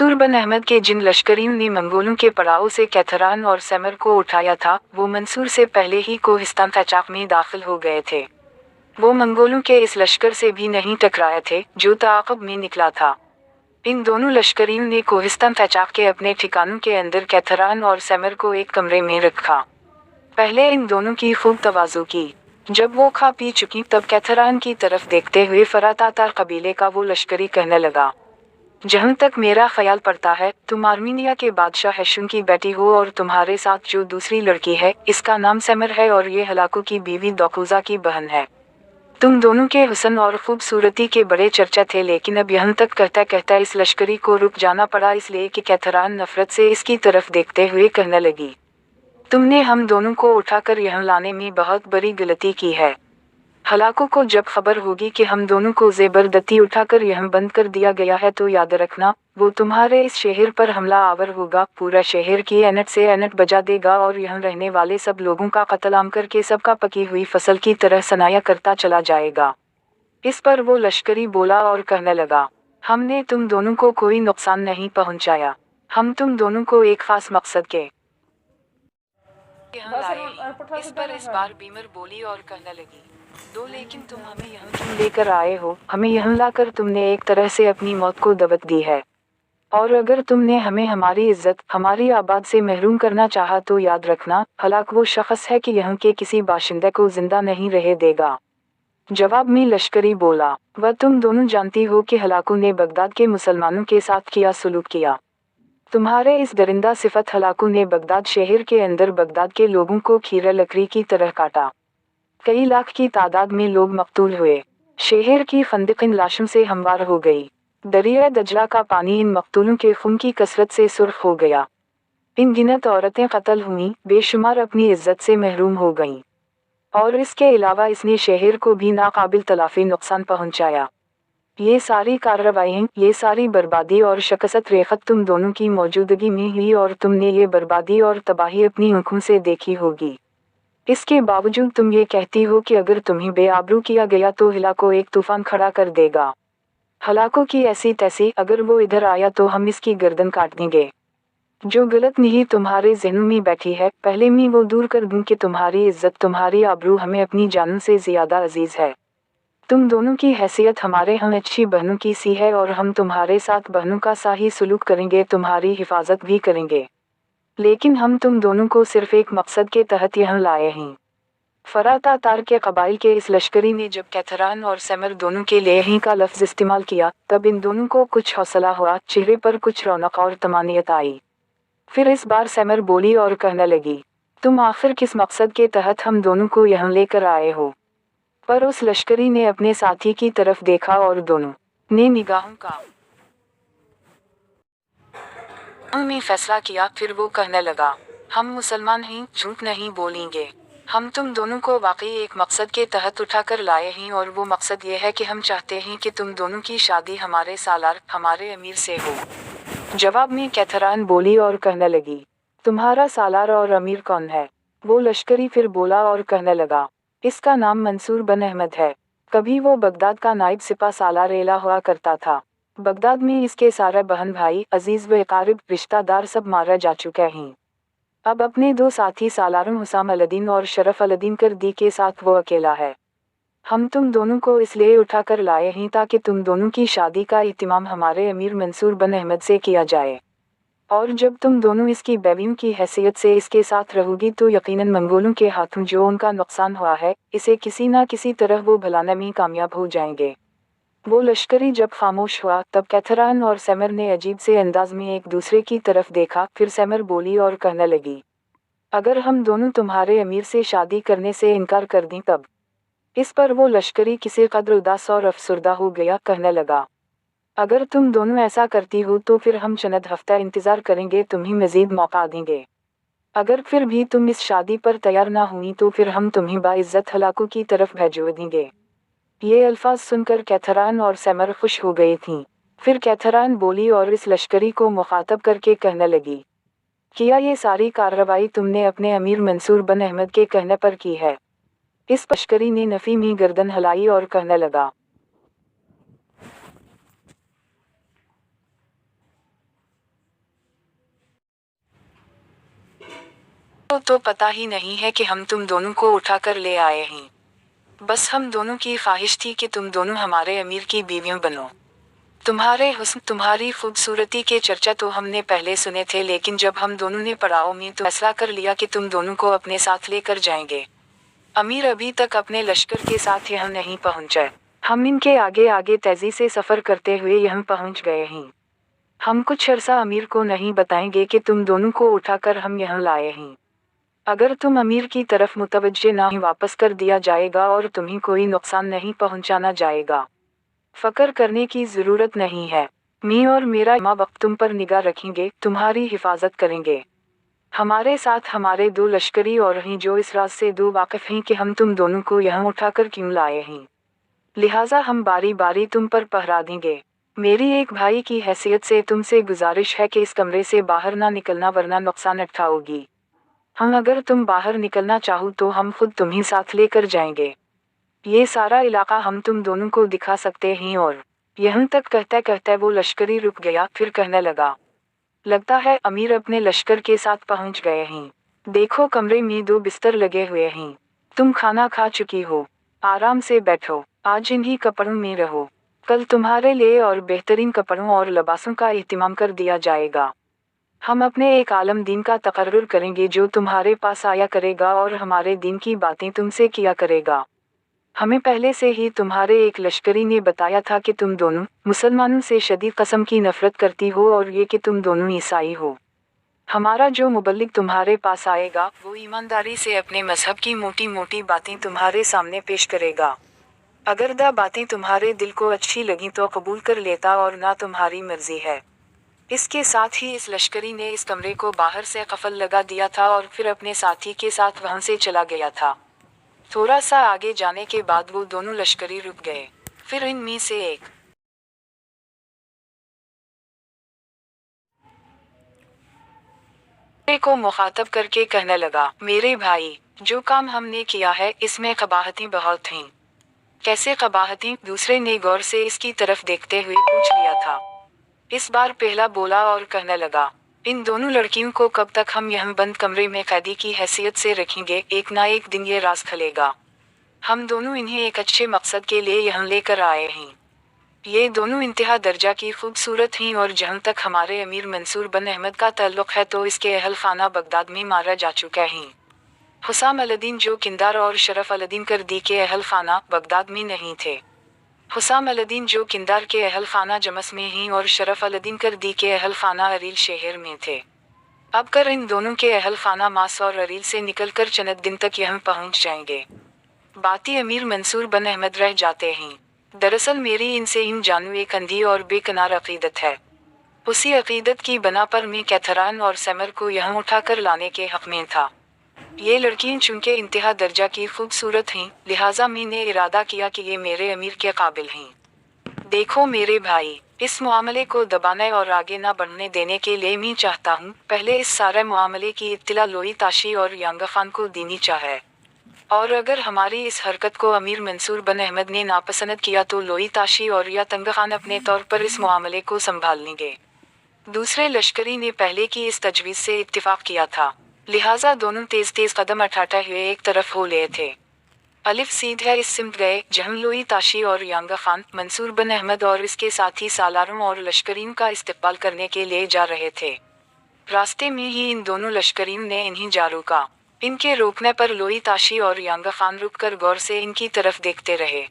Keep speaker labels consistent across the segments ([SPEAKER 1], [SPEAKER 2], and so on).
[SPEAKER 1] मंसूर बिन अहमद के जिन लश्करियों ने मंगोलों के पड़ाव से कैथरान और सेमर को उठाया था, वो मंसूर से पहले ही कोहिस्तान फैचाक में दाखिल हो गए थे। वो मंगोलों के इस लश्कर से भी नहीं टकराए थे जो ताक़ब में निकला था। इन दोनों लश्करियों ने कोहिस्तान फैचाक के अपने ठिकानों के अंदर कैथरान और सेमर को एक कमरे में रखा। पहले इन दोनों की खूब तवाज़ु की। जब वो खा पी चुकी तब कैथरान की तरफ देखते हुए फरातातार कबीले का वो लश्करी कहने लगा, जहाँ तक मेरा ख्याल पड़ता है, तुम आर्मीनिया के बादशाह हेशुन की बेटी हो और तुम्हारे साथ जो दूसरी लड़की है, इसका नाम सेमर है और ये हलाकू की बीवी दोकूजा की बहन है। तुम दोनों के हुस्न और खूबसूरती के बड़े चर्चा थे, लेकिन अब यहाँ तक कहता कहता इस लश्करी को रुक जाना पड़ा, इसलिए कि कैथरान नफरत से इसकी तरफ देखते हुए कहने लगी, तुमने हम दोनों को उठाकर यहाँ लाने में बहुत बड़ी गलती की है। हलाकू को जब खबर होगी कि हम दोनों को ज़बरदस्ती उठाकर यहाँ बंद कर दिया गया है तो याद रखना, वो तुम्हारे इस शहर पर हमला आवर होगा, पूरा शहर की एनट से एनट बजा देगा और यहाँ रहने वाले सब लोगों का कत्ल आम करके सबका पकी हुई फसल की तरह सनाया करता चला जाएगा। इस पर वो लश्करी बोला और कहने लगा, हमने तुम दोनों को कोई नुकसान नहीं पहुँचाया, हम तुम दोनों को एक खास मकसद के यहाँ लाए हैं। इस पर इस बार बीमर बोली और कहने लगी, लेकिन तुम हमें यहाँ क्यों लेकर आए हो? हमें यहाँ लाकर तुमने एक तरह से अपनी मौत को दवत दी है, और अगर तुमने हमें हमारी इज्जत, हमारी आबाद से महरूम करना चाहा तो याद रखना, हलाक वो शख्स है कि यहाँ के किसी बाशिंदे को जिंदा नहीं रह देगा। जवाब में लश्करी बोला, वह तुम दोनों जानती हो कि हलाकू ने बगदाद के मुसलमानों के साथ क्या सलूक किया। तुम्हारे इस दरिंदा सिफत हलाकू ने बगदाद शहर के अंदर बगदाद के लोगों को खीरा लकड़ी की तरह काटा। कई लाख की तादाद में लोग मकतूल हुए। शहर की खंदक इन लाशों से हमवार हो गई। दरिया दजला का पानी इन मकतूलों के खून की कसरत से सुर्ख हो गया। इन गिनत औरतें कत्ल हुईं, बेशुमार अपनी इज्जत से महरूम हो गईं, और इसके अलावा इसने शहर को भी नाकाबिल तलाफी नुकसान पहुंचाया। ये सारी कार्रवाइयाँ, ये सारी बर्बादी और शकस्त रेखत तुम दोनों की मौजूदगी में हुई और तुमने ये बर्बादी और तबाही अपनी आंखों से देखी होगी। इसके बावजूद तुम ये कहती हो कि अगर तुम्हें बेआबरू किया गया तो हलाको एक तूफान खड़ा कर देगा। हलाको की ऐसी तैसी, अगर वो इधर आया तो हम इसकी गर्दन काट देंगे। जो गलत नहीं तुम्हारे ज़हनों में बैठी है, पहले मैं वो दूर कर दूं कि तुम्हारी इज्जत, तुम्हारी आबरू हमें अपनी जानों से ज़्यादा अजीज़ है। तुम दोनों की हैसियत हमारे हम अच्छी बहनों की सी है और हम तुम्हारे साथ बहनों का सा ही सलूक करेंगे, तुम्हारी हिफाजत भी करेंगे। लेकिन हम तुम दोनों को सिर्फ एक मकसद के तहत यहाँ लाए हैं। फरातातार के कबाइल के इस लश्करी ने जब कैथरान और सेमर दोनों के लिए ही का लफ्ज़ इस्तेमाल किया, तब इन दोनों को कुछ हौसला हुआ, चेहरे पर कुछ रौनक और तमानियत आई। फिर इस बार सेमर बोली और कहने लगी, तुम आखिर किस मकसद के तहत हम दोनों को यहाँ लेकर आए हो? पर उस लश्करी ने अपने साथी की तरफ देखा और दोनों ने निगाहों का में फैसला किया। फिर वो कहने लगा, हम मुसलमान हैं, झूठ नहीं बोलेंगे। हम तुम दोनों को वाकई एक मकसद के तहत उठाकर लाए हैं और वो मकसद ये है कि हम चाहते हैं कि तुम दोनों की शादी हमारे सालार, हमारे अमीर से हो। जवाब में कैथरान बोली और कहने लगी, तुम्हारा सालार और अमीर कौन है? वो लश्करी फिर बोला और कहने लगा, इसका नाम मंसूर बिन अहमद है। कभी वो बगदाद का नायब सिपा सालार एला हुआ करता था। बगदाद में इसके सारे बहन भाई, अजीज व अकारिब, रिश्तेदार सब मारा जा चुके हैं। अब अपने दो साथी सालारों हुसाम अल-दीन और शरफ अल-दीन करदी के साथ वो अकेला है। हम तुम दोनों को इसलिए उठाकर लाए हैं ताकि तुम दोनों की शादी का इत्तिमाम हमारे अमीर मंसूर बिन अहमद से किया जाए, और जब तुम दोनों इसकी बेवियों की हैसियत से इसके साथ रहोगी तो यकीनन मंगोलों के हाथों जो उनका नुकसान हुआ है, इसे किसी ना किसी तरह वो भुलाने में कामयाब हो जाएंगे। वो लश्करी जब खामोश हुआ तब कैथरान और सेमर ने अजीब से अंदाज में एक दूसरे की तरफ देखा। फिर सेमर बोली और कहने लगी, अगर हम दोनों तुम्हारे अमीर से शादी करने से इनकार कर दें तब? इस पर वो लश्करी किसी कदर उदास और अफसुर्दा हो गया, कहने लगा, अगर तुम दोनों ऐसा करती हो तो फिर हम चंद हफ्ता इंतज़ार करेंगे, तुम्हें मज़ीद मौका देंगे। अगर फिर भी तुम इस शादी पर तैयार ना हुई तो फिर हम तुम्हें बाइज्जत हलाकू की तरफ भेजवा देंगे। ये अल्फाज सुनकर कैथरान और सेमर खुश हो गई थीं। फिर कैथरान बोली और इस लश्करी को मुखातब करके कहने लगी, किया ये सारी कार्रवाई तुमने अपने अमीर मंसूर बिन अहमद के कहने पर की है? इस लश्करी ने नफ़ी में गर्दन हिलाई और कहने लगा, तो पता ही नहीं है कि हम तुम दोनों को उठा कर ले आए हैं। बस हम दोनों की ख्वाहिश थी कि तुम दोनों हमारे अमीर की बीवियां बनो। तुम्हारे हुस्न, तुम्हारी खूबसूरती के चर्चा तो हमने पहले सुने थे, लेकिन जब हम दोनों ने पड़ाव में तो फैसला कर लिया कि तुम दोनों को अपने साथ लेकर जाएंगे। अमीर अभी तक अपने लश्कर के साथ यहाँ नहीं पहुँचा। हम इनके आगे आगे तेजी से सफ़र करते हुए यहाँ पहुँच गए हैं। हम कुछ अरसा अमीर को नहीं बताएंगे कि तुम दोनों को उठाकर हम यहाँ लाए हैं। अगर तुम अमीर की तरफ मुतवज्जे ना ही, वापस कर दिया जाएगा और तुम्हें कोई नुकसान नहीं पहुँचाना जाएगा। फ़क्र करने की ज़रूरत नहीं है। मैं और मेरा माँ बाप तुम पर निगाह रखेंगे, तुम्हारी हिफाजत करेंगे। हमारे साथ हमारे 2 लश्करी और हैं जो इस राज से दो वाकिफ़ हैं कि हम तुम दोनों को यहाँ उठाकर क्यों लाए हैं। लिहाजा हम बारी बारी तुम पर पहरा देंगे। मेरी एक भाई की हैसियत से तुमसे गुजारिश है कि इस कमरे से बाहर ना निकलना, वरना नुकसान उठाओगी। हम अगर तुम बाहर निकलना चाहो तो हम खुद तुम्हें साथ लेकर जाएंगे। ये सारा इलाका हम तुम दोनों को दिखा सकते हैं। और यहाँ तक कहते कहते वो लश्करी रुक गया, फिर कहने लगा, लगता है अमीर अपने लश्कर के साथ पहुँच गए हैं। देखो कमरे में 2 बिस्तर लगे हुए हैं। तुम खाना खा चुकी हो, आराम से बैठो। आज इन्हीं कपड़ों में रहो, कल तुम्हारे लिए और बेहतरीन कपड़ों और लिबासों का एहतिमाम कर दिया जाएगा। हम अपने एक आलम दीन का तकर्रुर करेंगे जो तुम्हारे पास आया करेगा और हमारे दीन की बातें तुमसे किया करेगा। हमें पहले से ही तुम्हारे एक लश्करी ने बताया था कि तुम दोनों मुसलमानों से शदीद कस्म की नफरत करती हो और ये कि तुम दोनों ईसाई हो। हमारा जो मुबल्लिग तुम्हारे पास आएगा वो ईमानदारी से अपने मजहब की मोटी मोटी बातें तुम्हारे सामने पेश करेगा। अगर दा बातें तुम्हारे दिल को अच्छी लगी तो कबूल कर लेता, और ना तुम्हारी मर्जी है। इसके साथ ही इस लश्करी ने इस कमरे को बाहर से कफल लगा दिया था और फिर अपने साथी के साथ वहां से चला गया था। थोड़ा सा आगे जाने के बाद वो दोनों लश्करी रुक गए। फिर इनमें से एक को मुखातब करके कहने लगा, मेरे भाई, जो काम हमने किया है इसमें कबाहतें बहुत हैं। कैसे कबाहतें? दूसरे ने गौर से इसकी तरफ देखते हुए पूछ लिया था। इस बार पहला बोला और कहने लगा, इन दोनों लड़कियों को कब तक हम यहाँ बंद कमरे में कैदी की हैसियत से रखेंगे? एक ना एक दिन ये राज खुलेगा। हम दोनों इन्हें एक अच्छे मकसद के लिए यहाँ लेकर आए हैं। ये दोनों इंतहा दर्जा की खूबसूरत हैं और जहाँ तक हमारे अमीर मंसूर बिन अहमद का ताल्लुक़ है तो इसके अहल खाना बगदाद में मारा जा चुका है। हुसाम अल-दीन जो किंदार और शरफ अल-दीन करदी के अहल खाना बगदाद में नहीं थे। हुसाम अल-दीन जो किंदार के अहल खाना जमस में हैं और शरफ अल-दीन करदी के अहल खाना अरील शहर में थे। अब कर इन दोनों के अहल खाना मास और अरील से निकलकर चंद दिन तक यहाँ पहुँच जाएंगे। बाती अमीर मंसूर बिन अहमद रह जाते हैं। दरअसल मेरी इनसे यूं जानू एक अंधी और बेकनार अकीदत है। उसी अकीदत की बना पर मैं कैथरान और समर को यहाँ उठाकर लाने के हक में था। ये लड़कियां चूंकि इंतहा दर्जा की खूबसूरत हैं, लिहाजा मैंने इरादा किया कि ये मेरे अमीर के काबिल हैं। देखो मेरे भाई, इस मामले को दबाने और आगे ना बढ़ने देने के लिए मैं चाहता हूँ पहले इस सारे मामले की इत्तला लोई ताशी और यांगा खान को देनी चाहे, और अगर हमारी इस हरकत को अमीर मंसूर बिन अहमद ने नापसंद किया तो लोई ताशी और या तंगा खान अपने तौर पर इस मामले को संभाल लेंगे। दूसरे लश्करी ने पहले की इस तजवीज़ से इत्तिफाक किया था, लिहाजा दोनों तेज तेज कदम उठाते हुए एक तरफ हो लिए थे। अलिफ सीधे इस सिमत गए जहाँ लोई ताशी और यांगा खान मंसूर बिन अहमद और इसके साथी सालारों और लश्करियों का इस्तकबाल करने के लिए जा रहे थे। रास्ते में ही इन दोनों लश्करियों ने इन्हें जा रोका। इनके रोकने पर लोई ताशी और यांगा खान रुककर गौर से इनकी तरफ देखते रहे,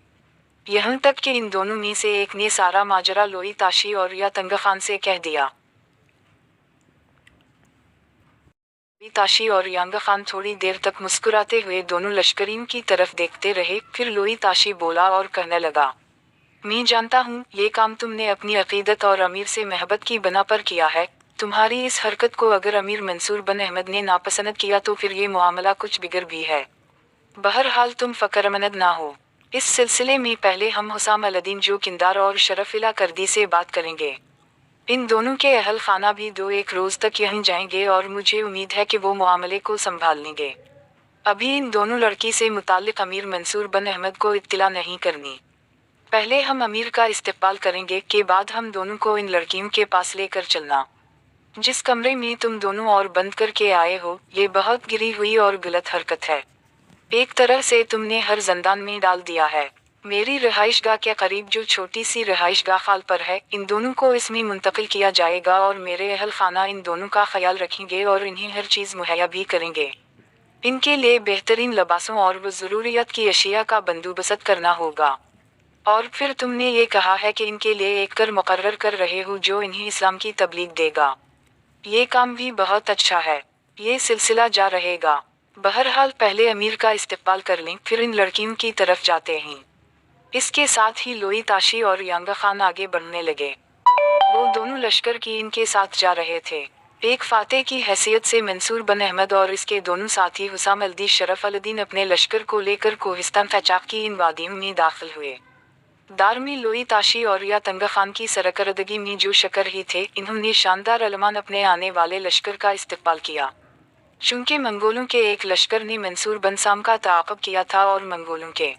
[SPEAKER 1] यहाँ तक कि इन दोनों में से एक ने सारा माजरा लोई ताशी और या तंगा खान से कह दिया। लोई ताशी और यांगा खान थोड़ी देर तक मुस्कुराते हुए दोनों लश्करियों की तरफ देखते रहे। फिर लोई ताशी बोला और कहने लगा, मैं जानता हूँ ये काम तुमने अपनी अकीदत और अमीर से मोहब्बत की बना पर किया है। तुम्हारी इस हरकत को अगर अमीर मंसूर बिन अहमद ने नापसंद किया तो फिर ये मामला कुछ बिगड़ भी है। बहरहाल तुम फ़िक्रमंद ना हो। इस सिलसिले में पहले हम हुसाम अल-दीन जो किंदार और शरफिला करदी से बात करेंगे। इन दोनों के अहल खाना भी 2-1 रोज़ तक यहीं जाएंगे और मुझे उम्मीद है कि वो मामले को संभाल लेंगे। अभी इन दोनों लड़की से मुताल्लिक अमीर मंसूर बिन अहमद को इत्तला नहीं करनी। पहले हम अमीर का इस्तकबाल करेंगे, के बाद हम दोनों को इन लड़कियों के पास लेकर चलना। जिस कमरे में तुम दोनों और बंद करके आए हो, ये बहुत गिरी हुई और गलत हरकत है। एक तरह से तुमने हर जिंदान में डाल दिया है। मेरी रिहाइशगाह के करीब जो छोटी सी रिहाइशगाह खाल पर है, इन दोनों को इसमें मुंतकिल किया जाएगा और मेरे अहल खाना इन दोनों का ख्याल रखेंगे और इन्हें हर चीज़ मुहैया भी करेंगे। इनके लिए बेहतरीन लिबासों और वो ज़रूरियत की अशिया का बंदोबस्त करना होगा। और फिर तुमने ये कहा है कि इनके लिए एक कर मुकर्रर कर रहे हो जो इन्हें इस्लाम की तबलीग देगा। ये काम भी बहुत अच्छा है। ये सिलसिला जा रहेगा। बहरहाल पहले अमीर का इस्तेक़बाल कर लें, फिर इन लड़कियों की तरफ जाते हैं। इसके साथ ही लोई ताशी और यांगा खान आगे बढ़ने लगे। वो दोनों लश्कर की इनके साथ जा रहे थे। एक फातेह की हैसियत से मंसूर बिन अहमद और इसके दोनों साथी हुसाम अल-दीन शरफ अल-दीन अपने लश्कर को लेकर कोहिस्तान फैचाक की इन वादियों में दाखिल हुए। दारमी लोई ताशी और या तंगा खान की सरकर्दगी में जो शकर ही थे, इन्होंने शानदार अलमान अपने आने वाले लश्कर का इस्तेक़बाल किया। चूंकि मंगोलों के एक लश्कर ने मंसूर बिन साम का ताक़ब किया था और मंगोलों के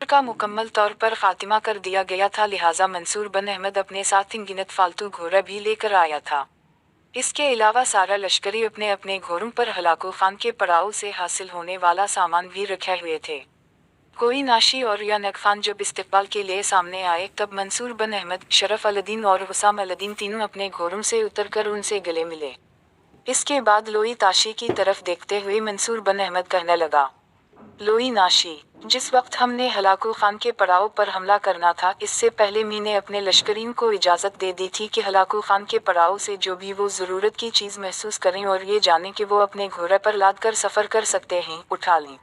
[SPEAKER 1] का मुकम्मल तौर पर खातिमा कर दिया गया था, लिहाजा मंसूर बिन अहमद अपने साथ गिनत फालतू घोड़ा भी लेकर आया था। इसके अलावा सारा लश्करी अपने अपने घोड़ों पर हलाकू खान के पड़ाव से हासिल होने वाला सामान भी रखे हुए थे। कोई नाशी और या नगफान जब इस्तेक़बाल के लिए सामने आए, तब मंसूर बिन अहमद, शरफ अल-दीन और हुसाम अल-दीन तीनों अपने घोड़ों से उतरकर उनसे गले मिले। इसके बाद लोई ताशी की तरफ देखते हुए मंसूर बिन अहमद कहने लगा, लोई नाशी, जिस वक्त हमने हलाकू खान के पड़ाव पर हमला करना था, इससे पहले मैंने अपने लश्करियों को इजाज़त दे दी थी कि हलाकू खान के पड़ाव से जो भी वो ज़रूरत की चीज़ महसूस करें और ये जानें कि वो अपने घोड़े पर लाद कर सफ़र कर सकते हैं, उठा लें।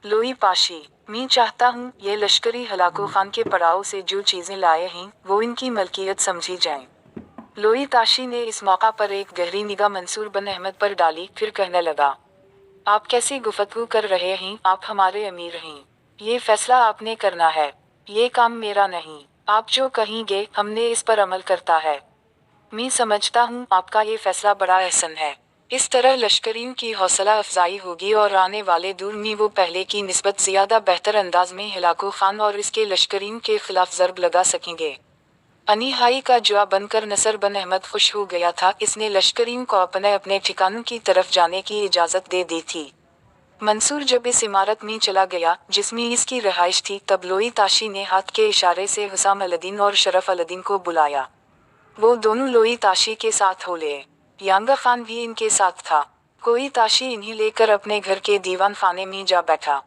[SPEAKER 1] लोई पाशी, मैं चाहता हूँ ये लश्करी हलाकू खान के पड़ाव से जो चीज़ें लाए हैं, वो इनकी मलकियत समझी जाएं। लोई ताशी ने इस मौका पर एक गहरी निगाह मंसूर बिन अहमद पर डाली, फिर कहने लगा, आप कैसी गुफ्तगू कर रहे हैं? आप हमारे अमीर हैं। ये फैसला आपने करना है। ये काम मेरा नहीं। आप जो कहेंगे, हमने इस पर अमल करता है। मैं समझता हूँ आपका ये फैसला बड़ा अहसन है। इस तरह लश्करियों की हौसला अफजाई होगी और आने वाले दौर में वो पहले की निस्बत ज़्यादा बेहतर अंदाज में हलाकू खान और इसके लश्करियों के खिलाफ ज़रब लगा सकेंगे। अनिहाई का जवाब बनकर नसर बिन अहमद खुश हो गया था। इसने लश्करियों को अपने अपने ठिकानों की तरफ जाने की इजाज़त दे दी थी। मंसूर जब इस इमारत में चला गया जिसमें इसकी रहाइश थी, तब लोई ताशी ने हाथ के इशारे से हुसाम अल-दीन और शरफ अल-दीन को बुलाया। वो दोनों लोई ताशी के साथ हो लिए। यांगा खान भी इनके साथ था। कोई ताशी इन्हें लेकर अपने घर के दीवान खाने में जा बैठा।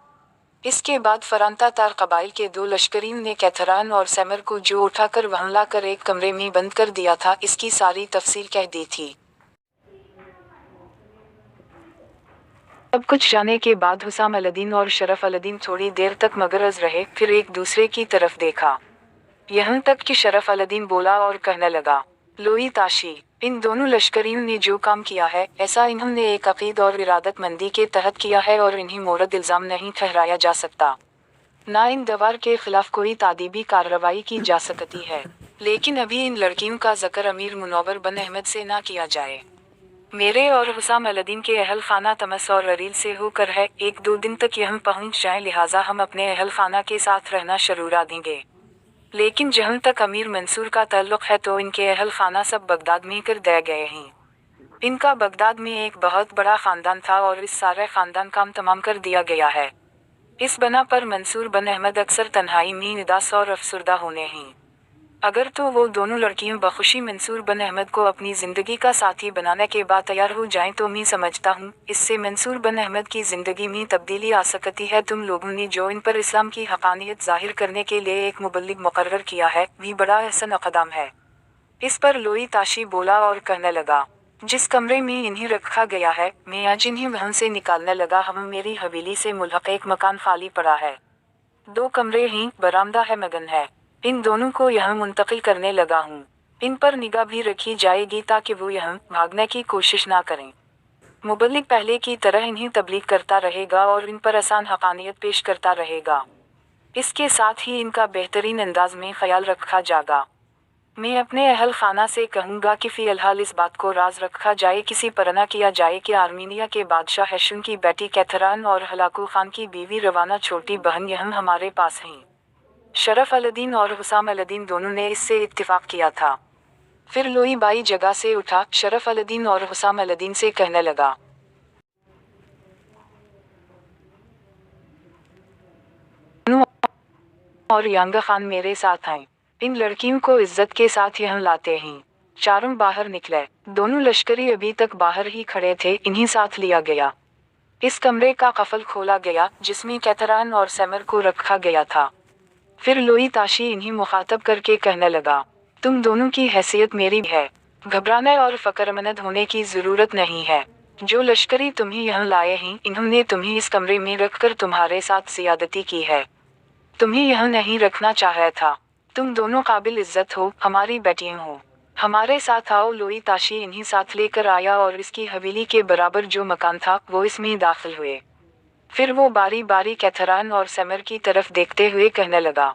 [SPEAKER 1] इसके बाद फरांता तार कबाइल के दो लश्करियों ने कैथरान और सैमर को जो उठाकर वहां लाकर एक कमरे में बंद कर दिया था, इसकी सारी तफसील कह दी थी। सब कुछ जाने के बाद हुसाम अल-दीन और शरफ अल-दीन थोड़ी देर तक मगरज रहे, फिर एक दूसरे की तरफ देखा। यहाँ तक कि शरफ अल-दीन बोला और कहने लगा, लोई ताशी, इन दोनों लश्करियों ने जो काम किया है, ऐसा इन्होंने एक अकीद और इरादतमंदी के तहत किया है और इन्हें मोरद इल्ज़ाम नहीं ठहराया जा सकता। ना इन दवार के खिलाफ कोई तादीबी कार्रवाई की जा सकती है। लेकिन अभी इन लड़कियों का ज़िक्र अमीर मुनव्वर बिन अहमद से ना किया जाए। मेरे और हुसाम अल-दीन के अहल खाना तमस और अरील से होकर है, 1-2 दिन तक यहाँ पहुँच जाएं, लिहाजा हम अपने अहल खाना के साथ रहना शुरू देंगे। लेकिन जहाँ तक अमीर मंसूर का ताल्लुक़ है, तो इनके अहल खाना सब बगदाद में कर दिए गए हैं। इनका बगदाद में एक बहुत बड़ा ख़ानदान था और इस सारे ख़ानदान काम तमाम कर दिया गया है। इस बना पर मंसूर बिन अहमद अक्सर तन्हाई में निदास और अफसुर्दा होने हैं। अगर तो वो दोनों लड़कियों बखुशी मंसूर बिन अहमद को अपनी ज़िंदगी का साथी बनाने के बाद तैयार हो जाएं, तो मैं समझता हूँ इससे मंसूर बिन अहमद की ज़िंदगी में तब्दीली आ सकती है। तुम लोगों ने जो इन पर इस्लाम की हक़ानियत ज़ाहिर करने के लिए एक मुबल्लिग मुकर्रर किया है, भी बड़ा अहसन इक़दाम है। इस पर लोई ताशी बोला और कहने लगा, जिस कमरे में इन्हें रखा गया है, मैं आज इन्हें वहाँ से निकालने लगा हूँ। मेरी हवेली से मुल्हक़ एक मकान खाली पड़ा है। 2 कमरे हैं, बरामदा है, मगन है। इन दोनों को यहाँ मुंतकिल करने लगा हूँ। इन पर निगाह भी रखी जाएगी ताकि वो यहाँ भागने की कोशिश ना करें। मुबल्लिग पहले की तरह इन्हें तबलीग करता रहेगा और इन पर आसान हक़ानियत पेश करता रहेगा। इसके साथ ही इनका बेहतरीन अंदाज में ख्याल रखा जाएगा। मैं अपने अहल खाना से कहूँगा कि फ़िलहाल इस बात को राज रखा जाए, किसी पर ना किया जाए कि आर्मीनिया के बादशाह हैशुन की बेटी कैथरान और हलाकू खान की बीवी रवाना छोटी बहन यहाँ हमारे पास हैं। शरफ अल-दीन और हुसाम अल-दीन दोनों ने इससे इत्तिफाक किया था। फिर लोई बाई जगह से उठा, शरफ अल-दीन और हुसाम अल-दीन से कहने लगा, और यांगा खान मेरे साथ आए, इन लड़कियों को इज्जत के साथ यहाँ लाते हैं। चारों बाहर निकले। दोनों लश्करी अभी तक बाहर ही खड़े थे, इन्हीं साथ लिया गया। इस कमरे का कफल खोला गया जिसमें कैथरान और सैमर को रखा गया था। फिर लोई ताशी इन्हीं मुखातब करके कहने लगा, तुम दोनों की हैसियत मेरी है, घबराने और फकरमंद होने की ज़रूरत नहीं है। जो लश्करी तुम्हें यहाँ लाए हैं, इन्होंने तुम्हें इस कमरे में रखकर तुम्हारे साथ ज़्यादती की है। तुम्हें यहाँ नहीं रखना चाहा था। तुम दोनों काबिल इज्जत हो, हमारी बेटियाँ हो, हमारे साथ आओ। लोई ताशी इन्हीं साथ लेकर आया और इसकी हवेली के बराबर जो मकान था वो इसमें दाखिल हुए। फिर वो बारी बारी कैथरान और सैमर की तरफ देखते हुए कहने लगा,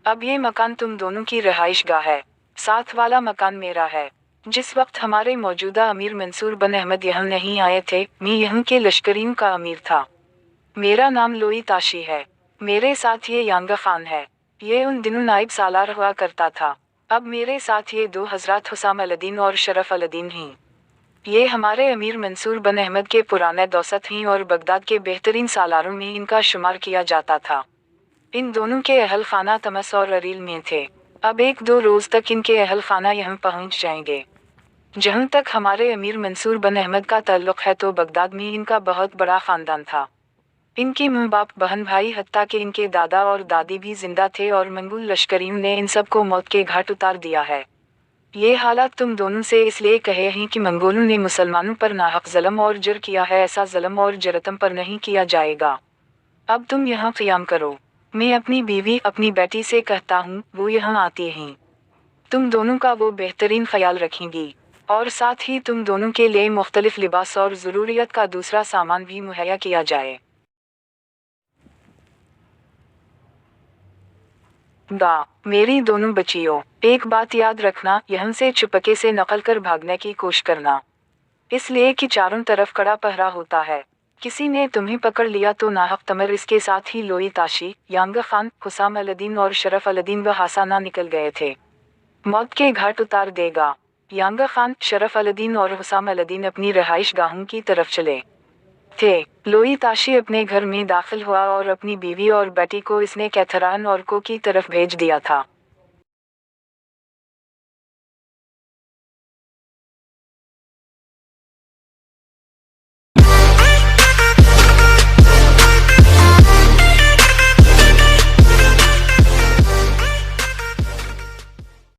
[SPEAKER 1] अब ये मकान तुम दोनों की रहाइशगाह है, साथ वाला मकान मेरा है। जिस वक्त हमारे मौजूदा अमीर मंसूर बिन अहमद यहाँ नहीं आए थे, मैं यहाँ के लश्करियों का अमीर था। मेरा नाम लोई ताशी है। मेरे साथ ये यांगा खान है। ये उन दिनों नाइब सालार हुआ करता था। अब मेरे साथ ये दो हजरात हुसाम अल-दीन और शरफ अल-दीन हैं। ये हमारे अमीर मंसूर बिन अहमद के पुराने दोस्त हैं और बगदाद के बेहतरीन सालारों में इनका शुमार किया जाता था। इन दोनों के अहल खाना तमस और अरील में थे। अब 1-2 रोज़ तक इनके अहल खाना यहाँ पहुँच जाएंगे। जहाँ तक हमारे अमीर मंसूर बिन अहमद का ताल्लुक़ है तो बगदाद में इनका बहुत बड़ा ख़ानदान था। इनके माँ बाप, बहन भाई, हत्ता कि इनके दादा और दादी भी जिंदा थे और मंगोल लश्करियों ने इन सब को मौत के घाट उतार दिया है। ये हालात तुम दोनों से इसलिए कहे हैं कि मंगोलों ने मुसलमानों पर नाहक ज़ल्म और जर किया है। ऐसा ज़ल्म और जरतम पर नहीं किया जाएगा। अब तुम यहाँ क़याम करो। मैं अपनी बीवी, अपनी बेटी से कहता हूँ, वो यहाँ आती हैं। तुम दोनों का वो बेहतरीन ख्याल रखेंगी और साथ ही तुम दोनों के लिए मुख्तलिफ लिबास और ज़रूरियत का दूसरा सामान भी मुहैया किया जाए। मेरी दोनों बच्चियों, एक बात याद रखना, यहाँ से चुपके से नकल कर भागने की कोशिश करना, इसलिए कि चारों तरफ कड़ा पहरा होता है। किसी ने तुम्हें पकड़ लिया तो नाहक तमर, इसके साथ ही लोई ताशी, यांगा खान, हुसाम अल-दीन और शरफ अल-दीन व हासाना निकल गए थे। मौत के घाट उतार देगा। यांगा खान, शरफ अल-दीन और हुसाम अल-दीन अपनी रहाइश गाहों की तरफ चले थे। लोई ताशी अपने घर में दाखिल हुआ और अपनी बीवी और बेटी को इसने कैथरान और को की तरफ भेज दिया था।